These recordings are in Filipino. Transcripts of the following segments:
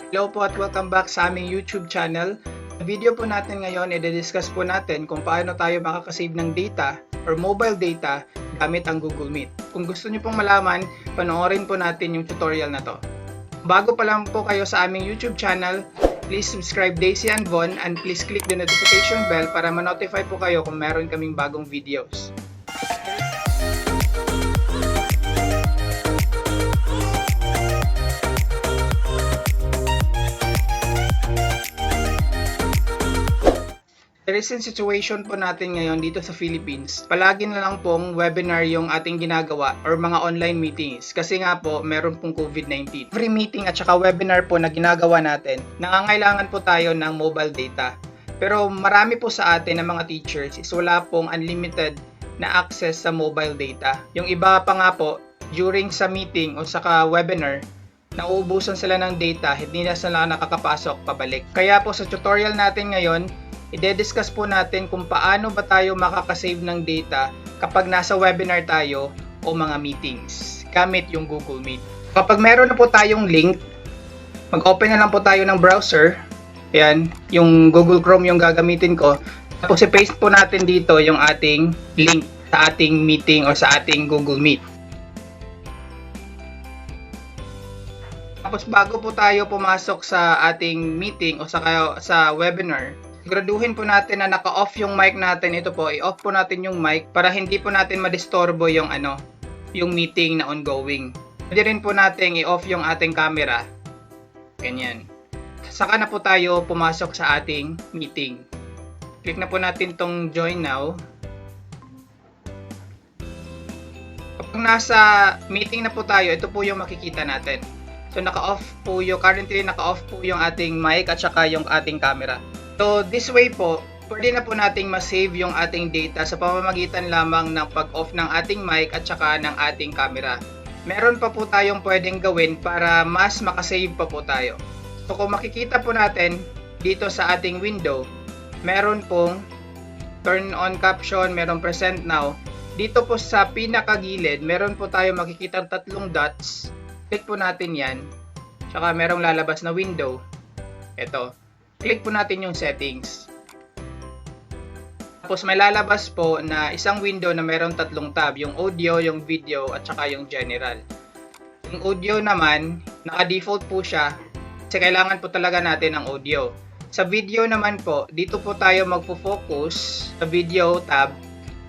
Hello po at welcome back sa aming YouTube channel. Sa video po natin ngayon, i-discuss po natin kung paano tayo makakasave ng data or mobile data gamit ang Google Meet. Kung gusto niyo pong malaman, panoorin po natin yung tutorial na to. Bago pa lang po kayo sa aming YouTube channel, please subscribe Daisy and Von and please click the notification bell para ma-notify po kayo kung meron kaming bagong videos. The recent situation po natin ngayon dito sa Philippines, palagi na lang pong webinar yung ating ginagawa or mga online meetings kasi nga po meron pong COVID-19. Every meeting at saka webinar po na ginagawa natin, nangangailangan po tayo ng mobile data. Pero marami po sa atin ng mga teachers is wala pong unlimited na access sa mobile data. Yung iba pa nga po, during sa meeting o saka webinar, nauubusan sila ng data, hindi na sila nakakapasok pabalik. Kaya po sa tutorial natin ngayon, i-discuss po natin kung paano ba tayo makakasave ng data kapag nasa webinar tayo o mga meetings gamit yung Google Meet. Kapag meron na po tayong link, mag-open na lang po tayo ng browser. Ayan, yung Google Chrome yung gagamitin ko. Tapos i-paste po natin dito yung ating link sa ating meeting o sa ating Google Meet. Tapos bago po tayo pumasok sa ating meeting o sa webinar, siguraduhin po natin na naka-off yung mic natin. Ito po, i-off po natin yung mic para hindi po natin madisturbo yung yung meeting na ongoing. Pwede rin po natin i-off yung ating camera. Ganyan. Saka na po tayo pumasok sa ating meeting. Click na po natin tong join now. Kapag nasa meeting na po tayo, ito po yung makikita natin. So naka-off po currently naka-off po yung ating mic at saka yung ating camera. So this way po, pwede na po nating ma-save yung ating data sa pamamagitan lamang ng pag-off ng ating mic at saka ng ating camera. Meron pa po tayong pwedeng gawin para mas makasave pa po tayo. So kung makikita po natin dito sa ating window, meron pong turn on caption, meron present now. Dito po sa pinakagilid, meron po tayo makikita tatlong dots. Click po natin yan. Tsaka merong lalabas na window. Ito. Click po natin yung settings. Tapos may lalabas po na isang window na merong tatlong tab. Yung audio, yung video, at saka yung general. Yung audio naman, naka-default po siya. Kasi kailangan po talaga natin ang audio. Sa video naman po, dito po tayo magpo-focus sa video tab.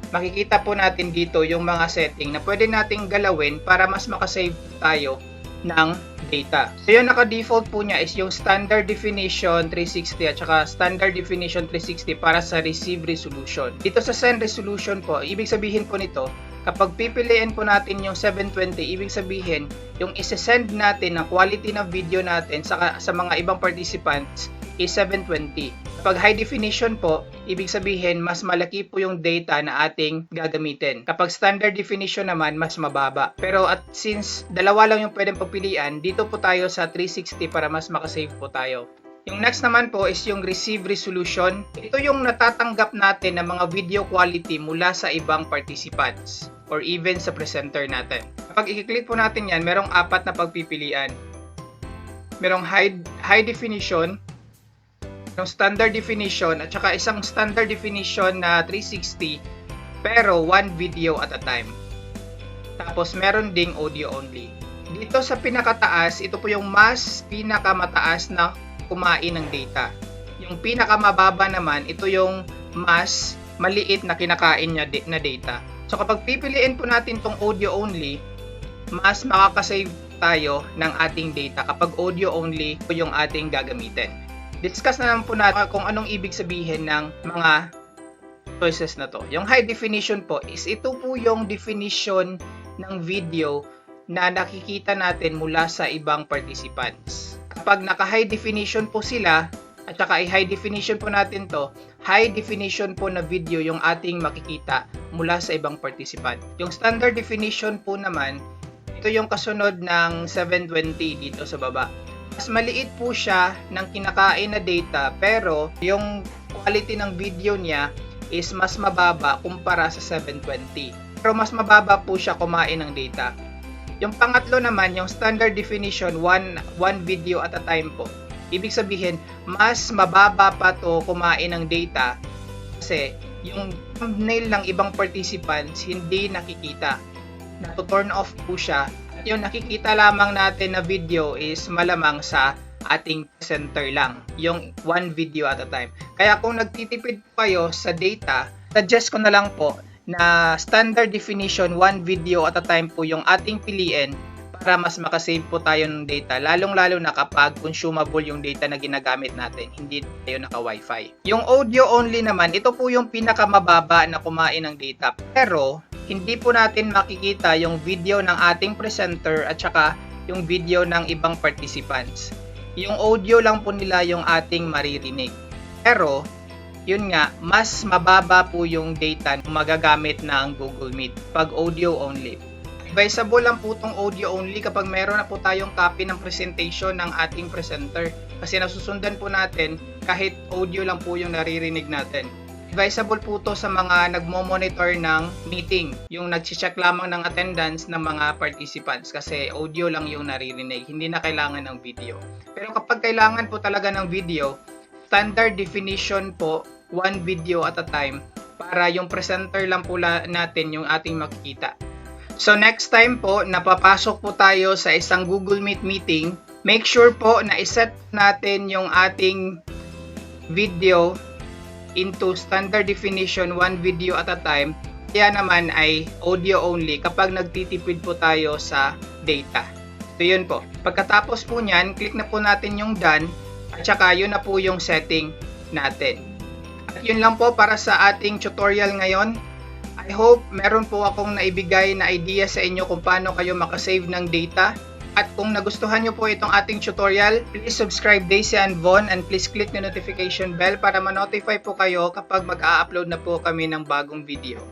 Makikita po natin dito yung mga setting na pwede nating galawin para mas makasave tayo ng data. So yung naka-default po niya is yung standard definition 360 at saka standard definition 360 para sa receive resolution. Dito sa send resolution po, ibig sabihin po nito, kapag pipiliin po natin yung 720, ibig sabihin yung isa-send natin na quality ng video natin sa mga ibang participants is 720. Pag high definition po, ibig sabihin mas malaki po yung data na ating gagamitin. Kapag standard definition naman, mas mababa. Pero since dalawa lang yung pwedeng pagpilian, dito po tayo sa 360 para mas makasave po tayo. Yung next naman po is yung receive resolution. Ito yung natatanggap natin ng mga video quality mula sa ibang participants or even sa presenter natin. Kapag i-click po natin yan, merong apat na pagpipilian. Merong high definition, yung standard definition at saka isang standard definition na 360 pero one video at a time. Tapos meron ding audio only. Dito sa pinakataas, ito po yung mas pinakamataas na kumain ng data. Yung pinakamababa naman, ito yung mas maliit na kinakain niya na data. So kapag pipiliin po natin tong audio only, mas makakasave tayo ng ating data kapag audio only po yung ating gagamitin. Discuss na lang po natin kung anong ibig sabihin ng mga choices na to. Yung high definition po is ito po yung definition ng video na nakikita natin mula sa ibang participants. Kapag naka-high definition po sila, at saka i-high definition po natin to, high definition po na video yung ating makikita mula sa ibang participant. Yung standard definition po naman, ito yung kasunod ng 720 dito sa baba. Mas maliit po siya ng kinakain na data pero yung quality ng video niya is mas mababa kumpara sa 720. Pero mas mababa po siya kumain ng data. Yung pangatlo naman, yung standard definition, one video at a time po. Ibig sabihin, mas mababa pa to kumain ng data kasi yung thumbnail ng ibang participants hindi nakikita. Nato-turn off po siya. At yung nakikita lamang natin na video is malamang sa ating presenter lang. Yung one video at a time. Kaya kung nagtitipid po kayo sa data, suggest ko na lang po na standard definition, one video at a time po yung ating piliin para mas makasave po tayo ng data, lalong-lalo na kapag consumable yung data na ginagamit natin, hindi tayo naka-wifi. Yung audio only naman, ito po yung pinakamababa na kumain ng data, pero hindi po natin makikita yung video ng ating presenter at saka yung video ng ibang participants. Yung audio lang po nila yung ating maririnig. Pero, yun nga, mas mababa po yung data na magagamit ng Google Meet pag audio only. Advisable lang po itong audio only kapag meron na po tayong copy ng presentation ng ating presenter. Kasi nasusundan po natin kahit audio lang po yung naririnig natin. Advisable po to sa mga nagmo-monitor ng meeting. Yung nag-check lamang ng attendance ng mga participants kasi audio lang yung naririnig. Hindi na kailangan ng video. Pero kapag kailangan po talaga ng video, standard definition po, one video at a time para yung presenter lang po natin yung ating makikita. So next time po, napapasok po tayo sa isang Google Meet meeting, make sure po na iset natin yung ating video into standard definition, one video at a time. Kaya naman ay audio only kapag nagtitipid po tayo sa data. So yun po. Pagkatapos po nyan, click na po natin yung done at saka yun na po yung setting natin. At yun lang po para sa ating tutorial ngayon. I hope meron po akong naibigay na idea sa inyo kung paano kayo makasave ng data. At kung nagustuhan nyo po itong ating tutorial, please subscribe Daisy and Von and please click the notification bell para ma-notify po kayo kapag mag-a-upload na po kami ng bagong video.